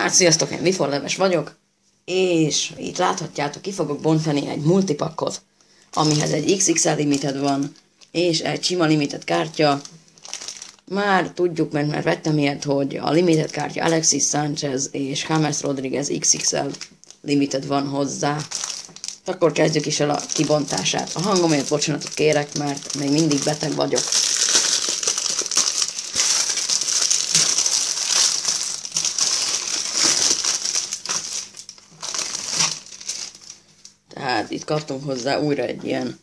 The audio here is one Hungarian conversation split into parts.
Hát sziasztok, én Viforleves vagyok, és itt láthatjátok, ki fogok bontani egy multipakkot, amihez egy XXL limited van, és egy sima limited kártya. Már tudjuk, mert már vettem ilyet, hogy a limited kártya Alexis Sánchez és James Rodríguez XXL limited van hozzá. Akkor kezdjük is el a kibontását. A hangomért bocsánatot kérek, mert még mindig beteg vagyok. Tehát itt kaptunk hozzá újra egy ilyen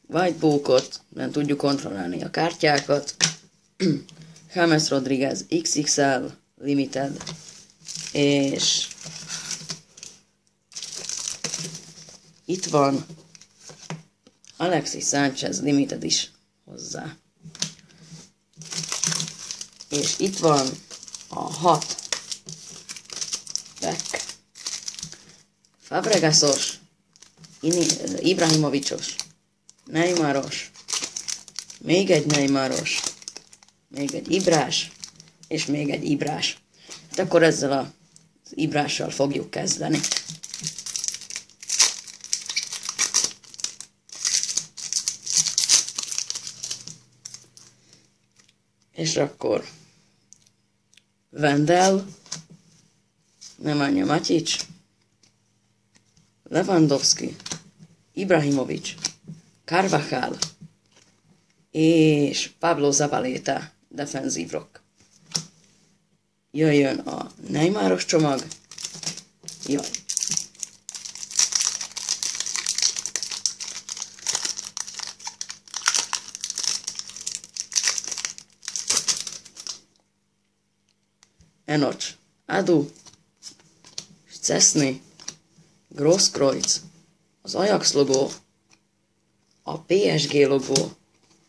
whitebookot, nem tudjuk kontrollálni a kártyákat. James Rodríguez XXL Limited, és itt van Alexis Sánchez Limited is hozzá. És itt van a 6 pack. Fabregasos, Ibrahimovicsos, Neymaros, még egy Neymaros, még egy Ibrás, és még egy Ibrás. Hát akkor ezzel az Ibrással fogjuk kezdeni. És akkor Vendel, Nemanja Matic, Lewandowski, Ibrahimovic, Carvajal és Pablo Zabaleta defenzív rock. Jöjjön a Neymaros csomag. Jaj. Enoch, Adu, Szczesny, Grosskreutz, az Ajax logó, a PSG logó,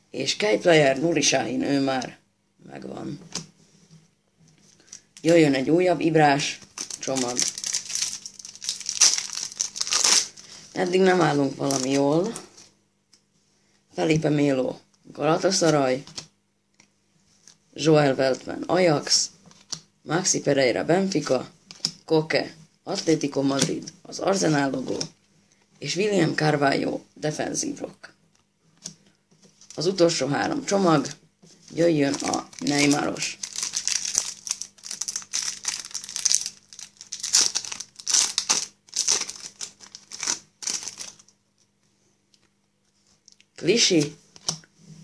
és Kejplayer Nuri Sahin, ő már megvan. Jöjjön egy újabb Ibrás csomag. Eddig nem állunk valami jól. Felipe Melo, Galatasaray, Joel Veltman, Ajax, Maxi Pereira, Benfica, Koke, Atlético Madrid, az Arsenal logó, és William Carvalho, defenzív rock. Az utolsó 3 csomag, jöjjön a Neymaros. Clichy,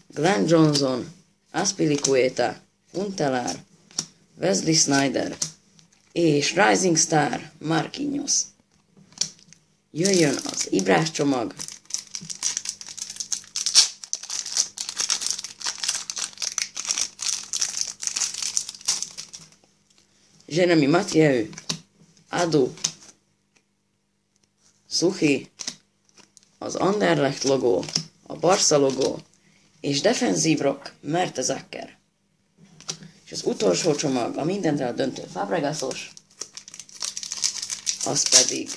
Glenn Johnson, Azpilicueta, Huntelaar, Wesley Sneijder és Rising Star Marquinhos. Jöjjön az Ibrás csomag. Jeremy Mathieu, Adu, Suchi, az Anderlecht logó, a Barca logó, és defenzív rock Mertesacker. És az utolsó csomag, a mindenre a döntő Fabregasos, az pedig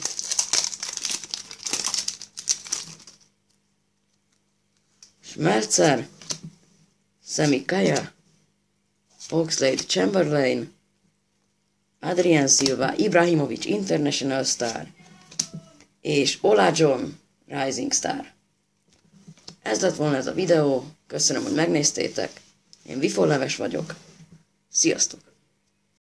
Schmelzer, Semi Kaya, Oxlade-Chamberlain, Adrien Silva, Ibrahimovic International Star, és Ola John Rising Star. Ez lett volna ez a videó, köszönöm, hogy megnéztétek, én Viforleves vagyok, sziasztok!